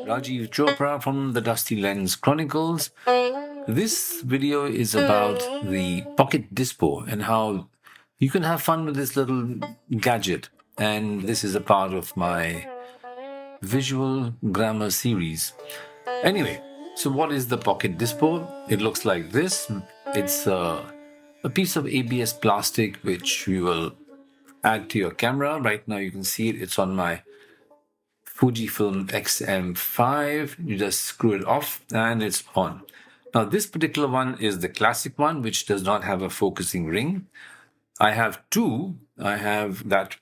Rajiv Chopra from the Dusty Lens Chronicles. This video is about the Pocket Dispo and how you can have fun with this little gadget. And this is a part of my visual grammar series. Anyway, so what is the Pocket Dispo? It looks like this. It's a piece of ABS plastic which you will add to your camera. Right now you can see it. It's on my Fujifilm XM5. You just screw it off and it's on. Now this particular one is the classic one which does not have a focusing ring. I have two. I have that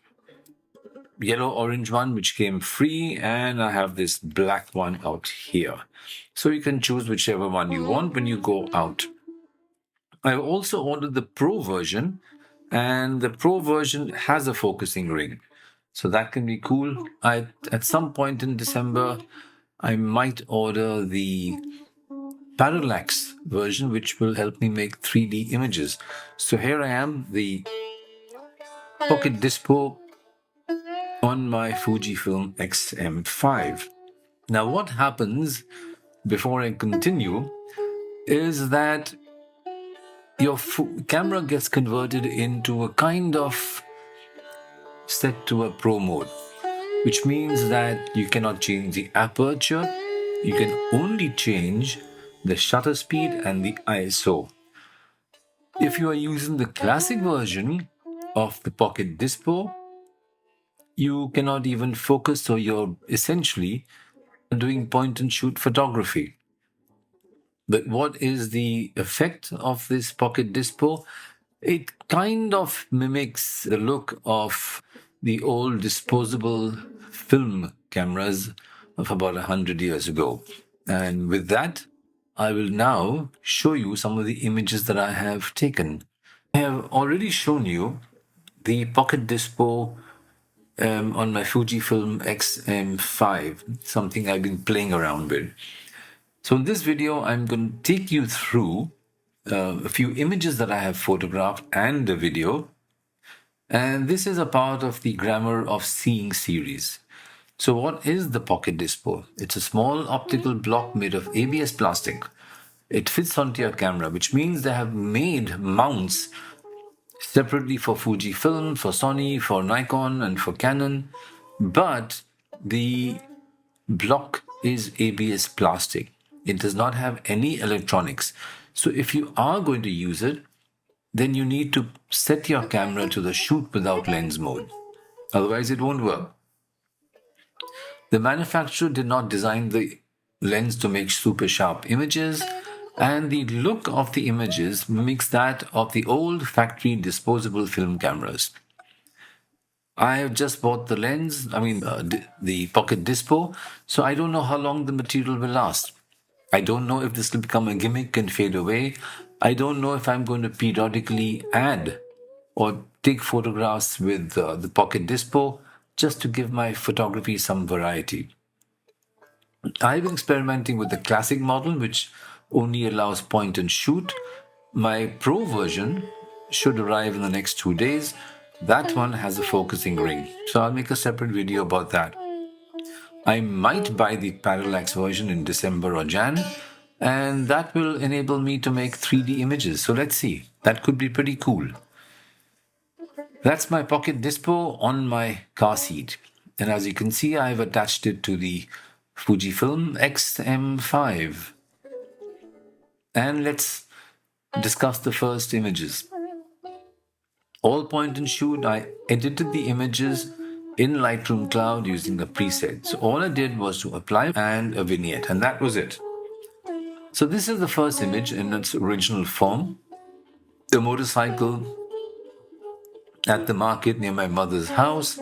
yellow orange one which came free, and I have this black one out here. So you can choose whichever one you want when you go out. I've also ordered the Pro version, and the Pro version has a focusing ring. So that can be cool. At some point in December, I might order the parallax version, which will help me make 3D images. So here I am, the Pocket Dispo on my Fujifilm XM5. Now, what happens before I continue is that your camera gets converted into a kind of set to a pro mode, which means that you cannot change the aperture. You can only change the shutter speed and the ISO. If you are using the classic version of the Pocket Dispo, you cannot even focus, so you're essentially doing point and shoot photography. But what is the effect of this Pocket Dispo? It kind of mimics the look of the old disposable film cameras of about 100 years ago. And with that, I will now show you some of the images that I have taken. I have already shown you the Pocket Dispo on my Fujifilm XM5, something I've been playing around with. So in this video, I'm going to take you through a few images that I have photographed and a video. And this is a part of the Grammar of Seeing series. So what is the Pocket Dispo? It's a small optical block made of ABS plastic. It fits onto your camera, which means they have made mounts separately for Fujifilm, for Sony, for Nikon, and for Canon. But the block is ABS plastic. It does not have any electronics. So if you are going to use it, then you need to set your camera to the shoot without lens mode. Otherwise, it won't work. The manufacturer did not design the lens to make super sharp images, and the look of the images mimics that of the old factory disposable film cameras. I have just bought the lens, the Pocket Dispo, so I don't know how long the material will last. I don't know if this will become a gimmick and fade away. I don't know if I'm going to periodically add or take photographs with the Pocket Dispo just to give my photography some variety. I've been experimenting with the classic model, which only allows point and shoot. My Pro version should arrive in the next 2 days. That one has a focusing ring, so I'll make a separate video about that. I might buy the parallax version in December or Jan, and that will enable me to make 3D images. So let's see. That could be pretty cool. That's my Pocket Dispo on my car seat. And as you can see, I've attached it to the Fujifilm XM5. And let's discuss the first images. All point and shoot, I edited the images in Lightroom Cloud using a preset. So all I did was to apply and a vignette, and that was it. So this is the first image in its original form. The motorcycle at the market near my mother's house.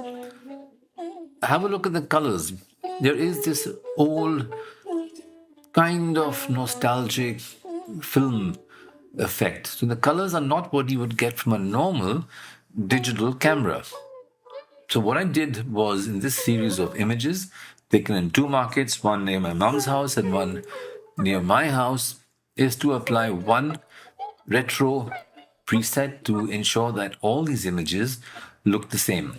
Have a look at the colors. There is this old kind of nostalgic film effect. So the colors are not what you would get from a normal digital camera. So what I did was, in this series of images taken in two markets, one near my mom's house and one near my house, is to apply one retro preset to ensure that all these images look the same.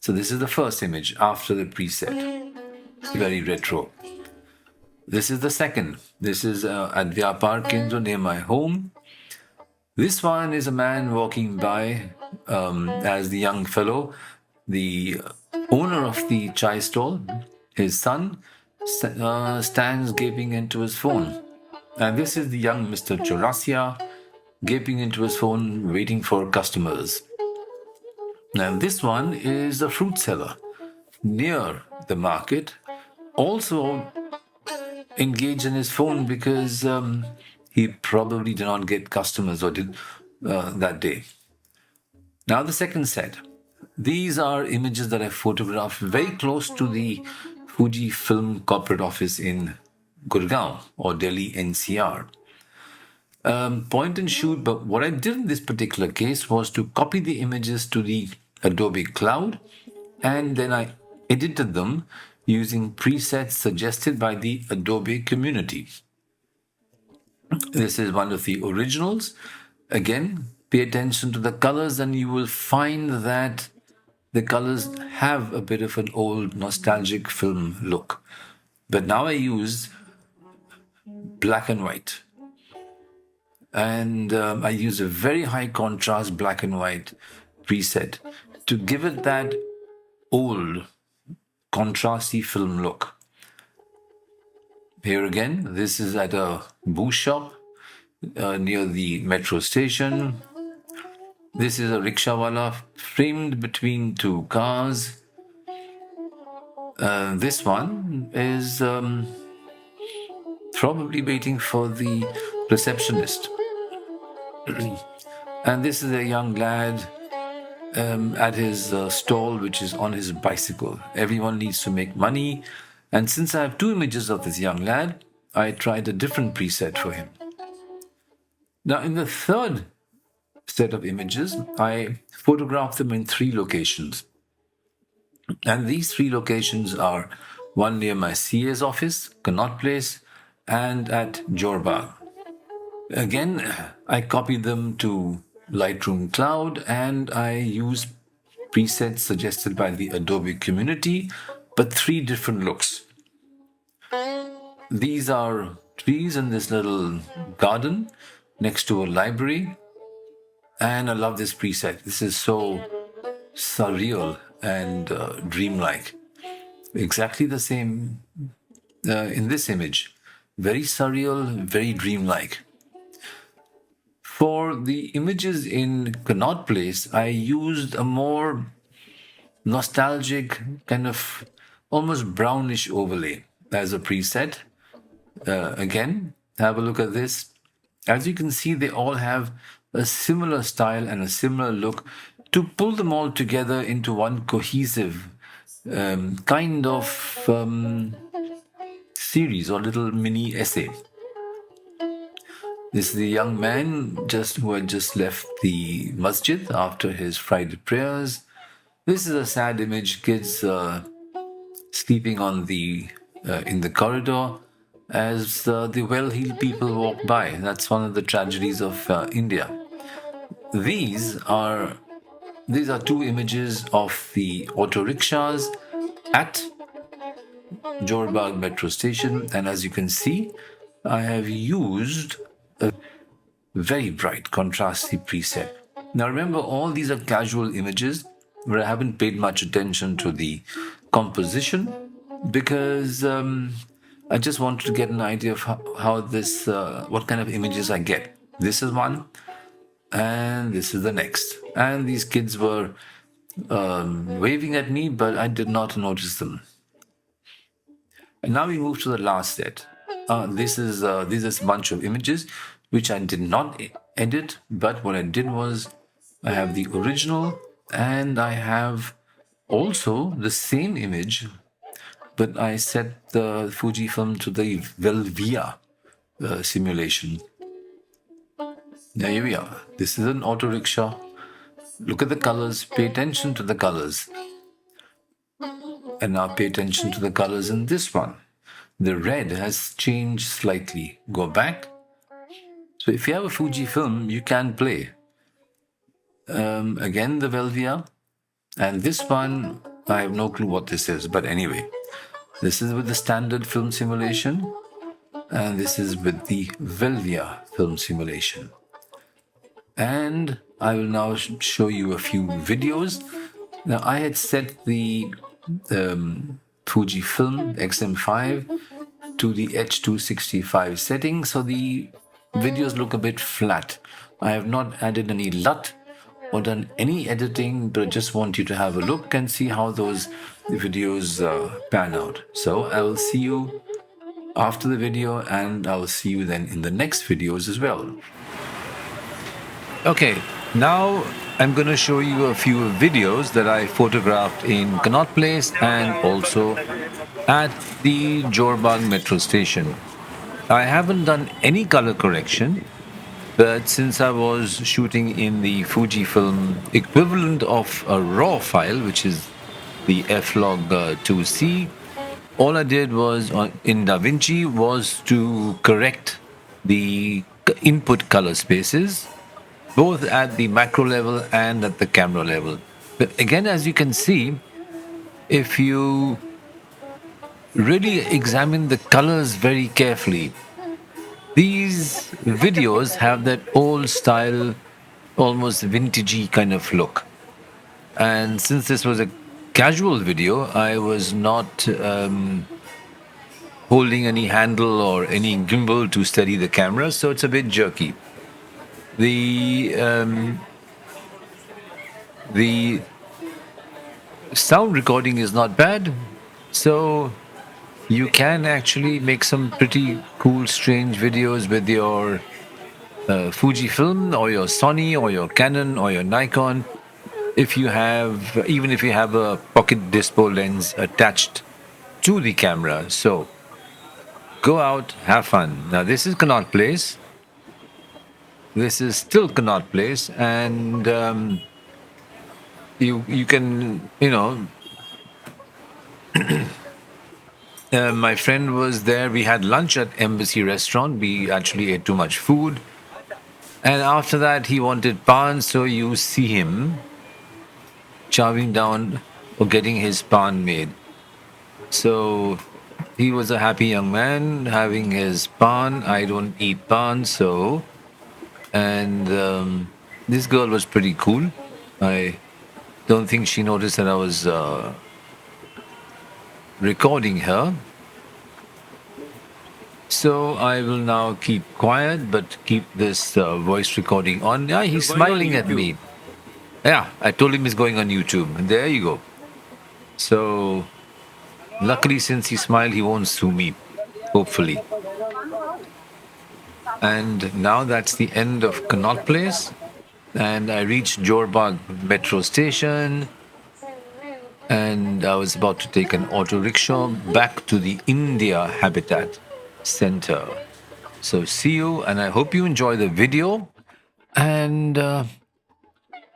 So this is the first image after the preset. Very retro. This is the second. This is at Vyapar Kendra near my home. This one is a man walking by as the young fellow, the owner of the chai stall, his son, stands gaping into his phone. And this is the young Mr. Chaurasia gaping into his phone, waiting for customers. And this one is a fruit seller near the market, also engaged in his phone because he probably did not get customers or did that day. Now the second set. These are images that I photographed very close to the Fuji Film corporate office in Gurgaon or Delhi NCR. Point and shoot, but what I did in this particular case was to copy the images to the Adobe Cloud, and then I edited them using presets suggested by the Adobe community. This is one of the originals. Again, pay attention to the colors and you will find that the colors have a bit of an old nostalgic film look. But now I use black and white. And I use a very high contrast black and white preset to give it that old contrasty film look. Here again, this is at a boo shop near the metro station. This is a rickshawala framed between two cars. This one is probably waiting for the receptionist. And this is a young lad at his stall, which is on his bicycle. Everyone needs to make money. And since I have two images of this young lad, I tried a different preset for him. Now, in the third set of images, I photographed them in three locations. And these three locations are one near my CA's office, Connaught Place, and at Jorbagh. Again, I copied them to Lightroom Cloud and I use presets suggested by the Adobe community, but three different looks. These are trees in this little garden next to a library, and I love this preset. This is so surreal and dreamlike. Exactly the same in this image. Very surreal, very dreamlike. For the images in Connaught Place, I used a more nostalgic, kind of almost brownish overlay as a preset. Again, have a look at this. As you can see, they all have a similar style and a similar look. To pull them all together into one cohesive kind of series or little mini essay. This is the young man who had just left the masjid after his Friday prayers. This is a sad image, kids sleeping on in the corridor as the well-heeled people walk by. That's one of the tragedies of India. These are two images of the auto rickshaws at Jorbagh metro station, and as you can see, I have used a very bright contrasty preset. Now remember, all these are casual images where I haven't paid much attention to the composition because I just wanted to get an idea of how this, what kind of images I get. This is one, and this is the next. And these kids were waving at me, but I did not notice them. And now we move to the last set. This is a bunch of images which I did not edit, but what I did was I have the original and I have also the same image, but I set the Fujifilm to the Velvia simulation. Now here we are. This is an auto rickshaw. Look at the colors, pay attention to the colors. And now pay attention to the colors in this one. The red has changed slightly. Go back. So if you have a Fujifilm, you can play. Again, the Velvia. And this one I have no clue what this is, but anyway, this is with the standard film simulation, and this is with the Velvia film simulation. And I will now show you a few videos. Now, I had set the Fujifilm XM5 to the H265 setting, so the videos look a bit flat. I have not added any LUT or done any editing, but I just want you to have a look and see how those videos pan out. So I will see you after the video, and I'll see you then in the next videos as well. Okay, now I'm going to show you a few videos that I photographed in Connaught Place and also at the Jorbag metro station. I haven't done any color correction, but since I was shooting in the Fujifilm equivalent of a RAW file, which is the F-Log 2C, all I did was in DaVinci was to correct the input color spaces, both at the macro level and at the camera level. But again, as you can see, if you really examine the colors very carefully, these videos have that old style, almost vintagey kind of look. And since this was a casual video, I was not holding any handle or any gimbal to steady the camera, so it's a bit jerky. The sound recording is not bad, so you can actually make some pretty cool, strange videos with your Fujifilm or your Sony or your Canon or your Nikon. Even if you have a PocketDispo lens attached to the camera. So go out, have fun. Now this is Connaught Place. This is still Connaught Place, and you can my friend was there. We had lunch at Embassy Restaurant. We actually ate too much food, and after that he wanted pan. So you see him chowing down or getting his pan made. So he was a happy young man having his pan. I don't eat pan, so. And this girl was pretty cool. I don't think she noticed that I was recording her. So I will now keep quiet, but keep this voice recording on. Yeah, he's smiling at me. Yeah, I told him he's going on YouTube. And there you go. So luckily, since he smiled, he won't sue me. Hopefully. And now that's the end of Connaught Place. And I reached Jorbag metro station. And I was about to take an auto rickshaw back to the India Habitat Center. So see you, and I hope you enjoy the video. And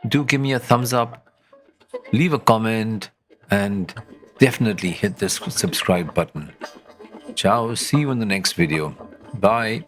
do give me a thumbs up, leave a comment, and definitely hit this subscribe button. Ciao, see you in the next video. Bye.